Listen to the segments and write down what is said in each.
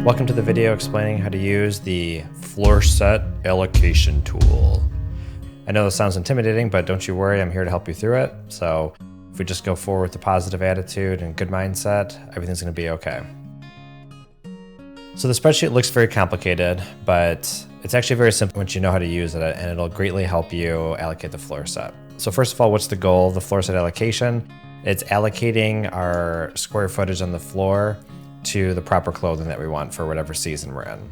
Welcome to the video explaining how to use the Floorset allocation tool. I know this sounds intimidating, but don't you worry, I'm here to help you through it. So if we just go forward with a positive attitude and good mindset, everything's going to be okay. So the spreadsheet looks very complicated, but it's actually very simple once you know how to use it, and it'll greatly help you allocate the floor set. So first of all, what's the goal of the floor set allocation? It's allocating our square footage on the floor to the proper clothing that we want for whatever season we're in.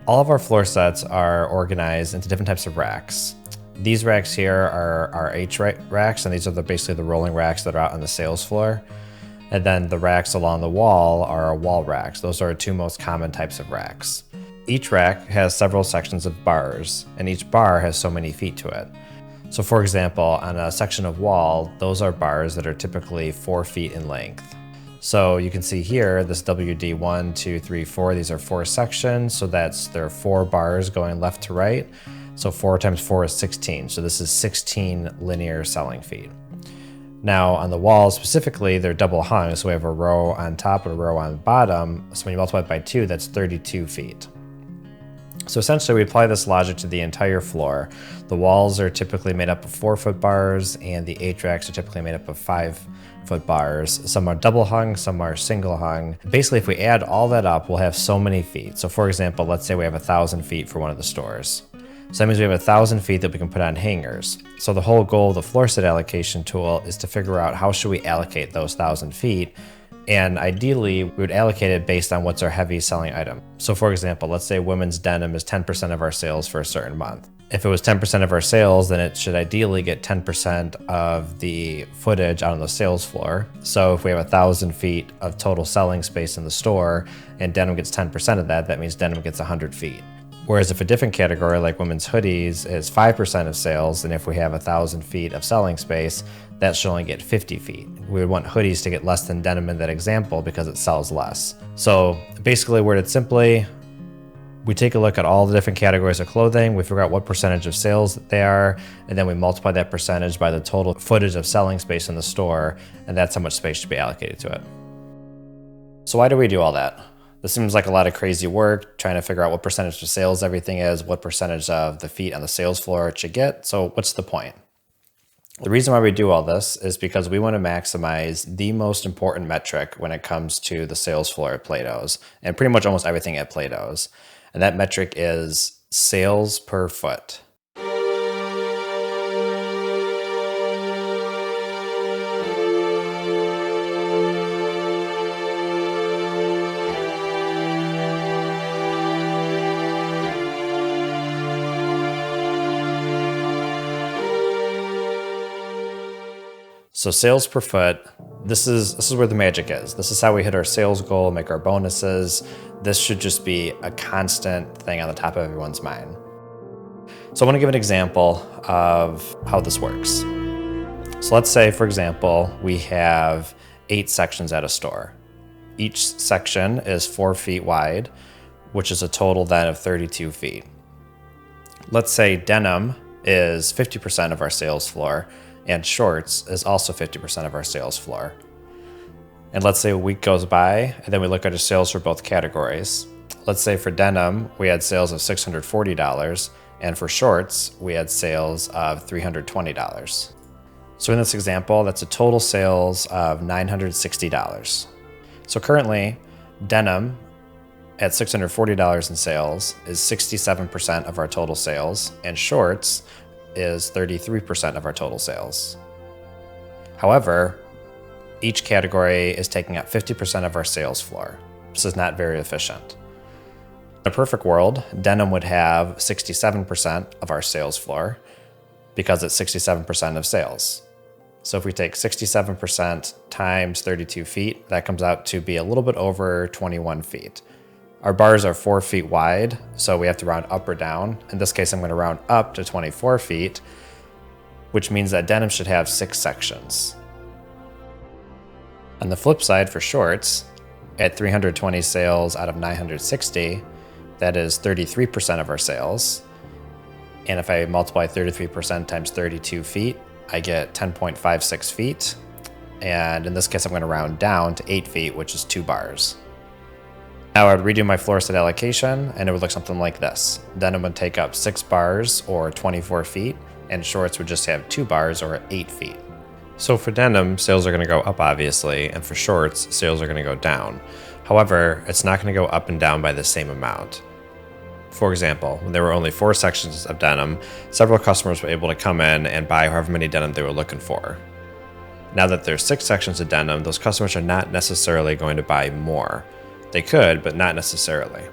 All of our floor sets are organized into different types of racks. These racks here are our H racks, and these are basically the rolling racks that are out on the sales floor. And then the racks along the wall are our wall racks. Those are our two most common types of racks. Each rack has several sections of bars, and each bar has so many feet to it. So for example, on a section of wall, those are bars that are typically 4 feet in length. So you can see here, this WD 1, 2, 3, 4, these are 4 sections. So there are 4 bars going left to right. So 4 times 4 is 16. So this is 16 linear selling feet. Now on the walls specifically, they're double hung. So we have a row on top and a row on the bottom. So when you multiply it by 2, that's 32 feet. So essentially we apply this logic to the entire floor. The walls are typically made up of 4-foot bars, and the H racks are typically made up of 5-foot bars. Some are double hung, some are single hung. Basically, if we add all that up, we'll have so many feet. So for example, let's say we have 1,000 feet for one of the stores. So that means we have 1,000 feet that we can put on hangers. So the whole goal of the floor set allocation tool is to figure out how should we allocate those 1,000 feet. And ideally, we would allocate it based on what's our heavy selling item. So for example, let's say women's denim is 10% of our sales for a certain month. If it was 10% of our sales, then it should ideally get 10% of the footage out on the sales floor. So if we have 1,000 feet of total selling space in the store and denim gets 10% of that, that means denim gets 100 feet. Whereas if a different category like women's hoodies is 5% of sales, and if we have 1,000 feet of selling space, that should only get 50 feet. We would want hoodies to get less than denim in that example because it sells less. So basically, worded simply, we take a look at all the different categories of clothing, we figure out what percentage of sales they are, and then we multiply that percentage by the total footage of selling space in the store, and that's how much space should be allocated to it. So why do we do all that? This seems like a lot of crazy work, trying to figure out what percentage of sales everything is, what percentage of the feet on the sales floor it should get. So what's the point? The reason why we do all this is because we want to maximize the most important metric when it comes to the sales floor at Plato's, and pretty much almost everything at Plato's. And that metric is sales per foot. So sales per foot, this is where the magic is. This is how we hit our sales goal, make our bonuses. This should just be a constant thing on the top of everyone's mind. So I want to give an example of how this works. So let's say, for example, we have 8 sections at a store. Each section is 4 feet wide, which is a total then of 32 feet. Let's say denim is 50% of our sales floor, and shorts is also 50% of our sales floor. And let's say a week goes by, and then we look at our sales for both categories. Let's say for denim, we had sales of $640, and for shorts, we had sales of $320. So in this example, that's a total sales of $960. So currently, denim at $640 in sales is 67% of our total sales, and shorts is 33% of our total sales. However, each category is taking up 50% of our sales floor. This is not very efficient. In a perfect world, denim would have 67% of our sales floor because it's 67% of sales. So if we take 67% times 32 feet, that comes out to be a little bit over 21 feet. Our bars are 4 feet wide, so we have to round up or down. In this case, I'm going to round up to 24 feet, which means that denim should have 6 sections. On the flip side, for shorts, at 320 sales out of 960, that is 33% of our sales. And if I multiply 33% times 32 feet, I get 10.56 feet. And in this case, I'm going to round down to 8 feet, which is 2 bars. Now I would redo my floor set allocation and it would look something like this. Denim would take up 6 bars or 24 feet and shorts would just have 2 bars or 8 feet. So for denim, sales are going to go up obviously, and for shorts, sales are going to go down. However, it's not going to go up and down by the same amount. For example, when there were only 4 sections of denim, several customers were able to come in and buy however many denim they were looking for. Now that there's 6 sections of denim, those customers are not necessarily going to buy more. They could, but not necessarily.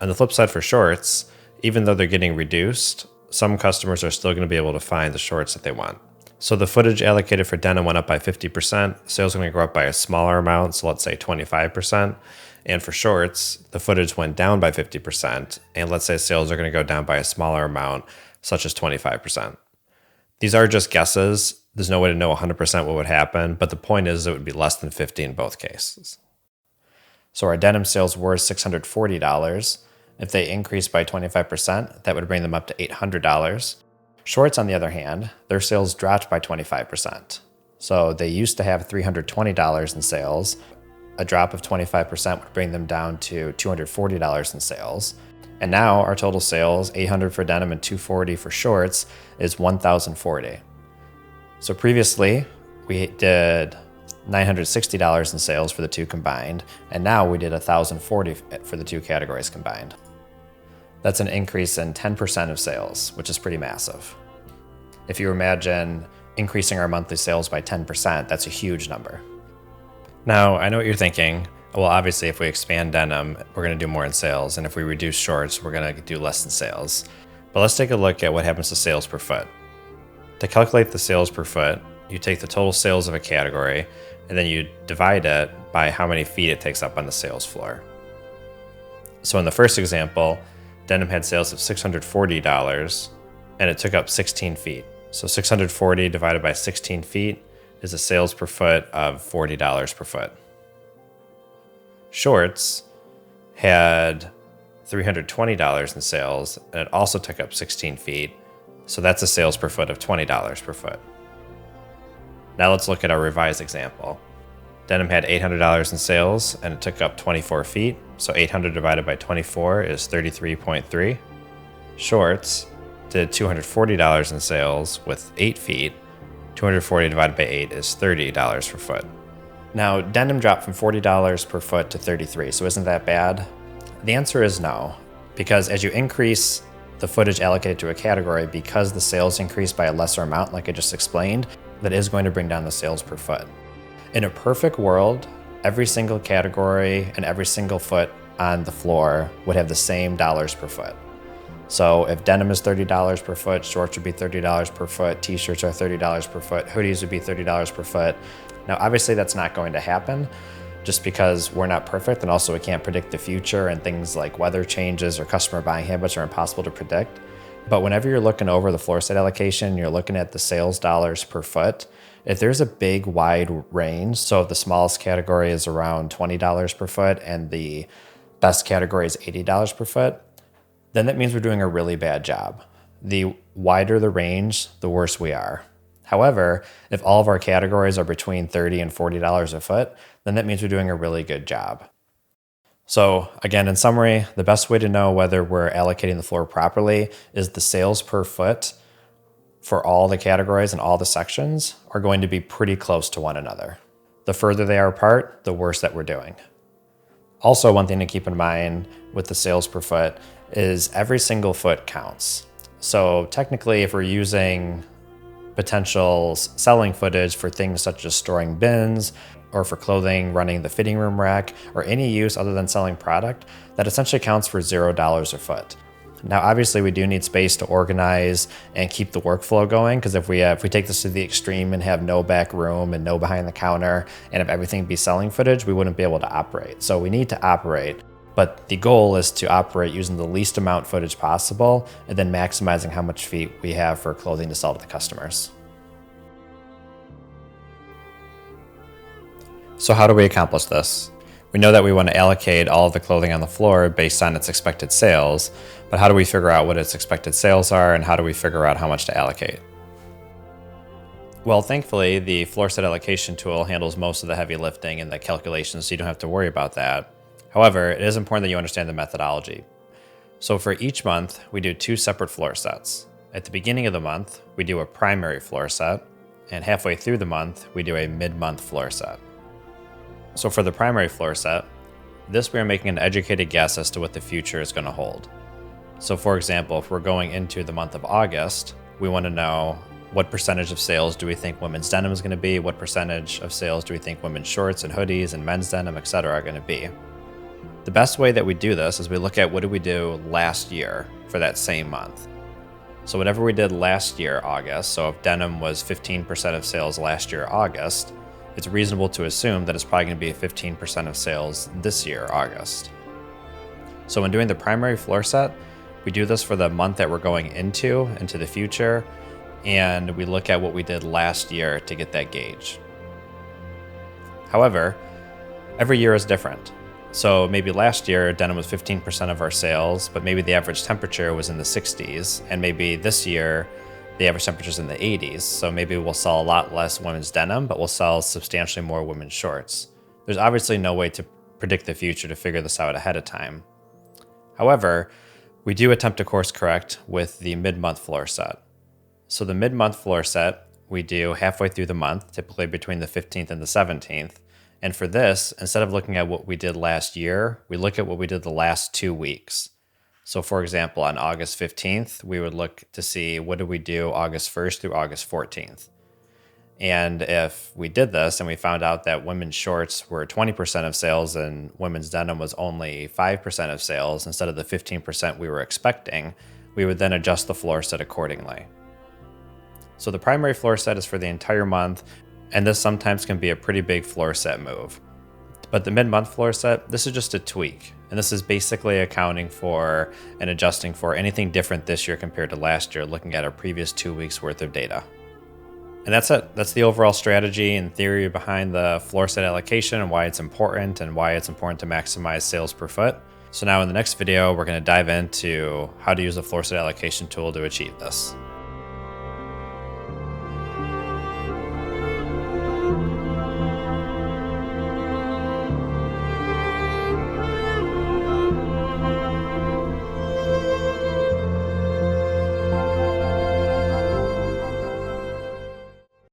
On the flip side for shorts, even though they're getting reduced, some customers are still going to be able to find the shorts that they want. So the footage allocated for denim went up by 50%, sales are going to go up by a smaller amount, so let's say 25%. And for shorts, the footage went down by 50%, and let's say sales are going to go down by a smaller amount, such as 25%. These are just guesses. There's no way to know 100% what would happen, but the point is it would be less than 50 in both cases. So our denim sales were $640. If they increased by 25%, that would bring them up to $800. Shorts, on the other hand, their sales dropped by 25%. So they used to have $320 in sales. A drop of 25% would bring them down to $240 in sales. And now our total sales, $800 for denim and $240 for shorts, is $1,040. So previously, we did $960 in sales for the two combined, and now we did $1,040 for the two categories combined. That's an increase in 10% of sales, which is pretty massive. If you imagine increasing our monthly sales by 10%, that's a huge number. Now, I know what you're thinking. Well, obviously, if we expand denim, we're going to do more in sales, and if we reduce shorts, we're going to do less in sales. But let's take a look at what happens to sales per foot. To calculate the sales per foot, you take the total sales of a category, and then you divide it by how many feet it takes up on the sales floor. So in the first example, denim had sales of $640, and it took up 16 feet. So 640 divided by 16 feet is a sales per foot of $40 per foot. Shorts had $320 in sales, and it also took up 16 feet, so that's a sales per foot of $20 per foot. Now let's look at our revised example. Denim had $800 in sales, and it took up 24 feet, so 800 divided by 24 is 33.3. Shorts did $240 in sales with 8 feet. 240 divided by 8 is $30 per foot. Now, denim dropped from $40 per foot to $33, so isn't that bad? The answer is no, because as you increase the footage allocated to a category, because the sales increase by a lesser amount, like I just explained, that is going to bring down the sales per foot. In a perfect world, every single category and every single foot on the floor would have the same dollars per foot. So if denim is $30 per foot, shorts would be $30 per foot, t-shirts are $30 per foot, hoodies would be $30 per foot. Now, obviously that's not going to happen just because we're not perfect, and also we can't predict the future, and things like weather changes or customer buying habits are impossible to predict. But whenever you're looking over the floor set allocation, you're looking at the sales dollars per foot. If there's a big wide range, so if the smallest category is around $20 per foot and the best category is $80 per foot, then that means we're doing a really bad job. The wider the range, the worse we are. However, if all of our categories are between $30 and $40 a foot, then that means we're doing a really good job. So again, in summary, the best way to know whether we're allocating the floor properly is the sales per foot for all the categories and all the sections are going to be pretty close to one another. The further they are apart, the worse that we're doing. Also, one thing to keep in mind with the sales per foot is every single foot counts. So technically, if we're using potential selling footage for things such as storing bins or for clothing, running the fitting room rack, or any use other than selling product, that essentially counts for $0 a foot. Now, obviously, we do need space to organize and keep the workflow going, because if we take this to the extreme and have no back room and no behind the counter, and if everything be selling footage, we wouldn't be able to operate. So we need to operate, but the goal is to operate using the least amount footage possible and then maximizing how much feet we have for clothing to sell to the customers. So how do we accomplish this? We know that we want to allocate all of the clothing on the floor based on its expected sales, but how do we figure out what its expected sales are, and how do we figure out how much to allocate? Well, thankfully, the Floorset allocation tool handles most of the heavy lifting and the calculations, so you don't have to worry about that. However, it is important that you understand the methodology. So for each month, we do 2 separate floor sets. At the beginning of the month, we do a primary floor set, and halfway through the month, we do a mid-month floor set. So for the primary floor set, this we are making an educated guess as to what the future is going to hold. So for example, if we're going into the month of August, we want to know what percentage of sales do we think women's denim is going to be, what percentage of sales do we think women's shorts and hoodies and men's denim, etc. are going to be. The best way that we do this is we look at what did we do last year for that same month. So whatever we did last year, August, so if denim was 15% of sales last year, August, it's reasonable to assume that it's probably going to be 15% of sales this year, August. So when doing the primary floor set, we do this for the month that we're going into the future, and we look at what we did last year to get that gauge. However, every year is different. So maybe last year, denim was 15% of our sales, but maybe the average temperature was in the 60s, and maybe this year, the average temperature is in the 80s, so maybe we'll sell a lot less women's denim, but we'll sell substantially more women's shorts. There's obviously no way to predict the future to figure this out ahead of time. However, we do attempt to course correct with the mid-month floor set. So the mid-month floor set, we do halfway through the month, typically between the 15th and the 17th. And for this, instead of looking at what we did last year, we look at what we did the last 2 weeks. So for example, on August 15th, we would look to see what did we do August 1st through August 14th. And if we did this and we found out that women's shorts were 20% of sales and women's denim was only 5% of sales instead of the 15% we were expecting, we would then adjust the floor set accordingly. So the primary floor set is for the entire month, and this sometimes can be a pretty big floor set move. But the mid-month floor set, this is just a tweak. And this is basically accounting for and adjusting for anything different this year compared to last year, looking at our previous 2 weeks worth of data. And that's it. That's the overall strategy and theory behind the floor set allocation and why it's important to maximize sales per foot. So now in the next video, we're going to dive into how to use the floor set allocation tool to achieve this.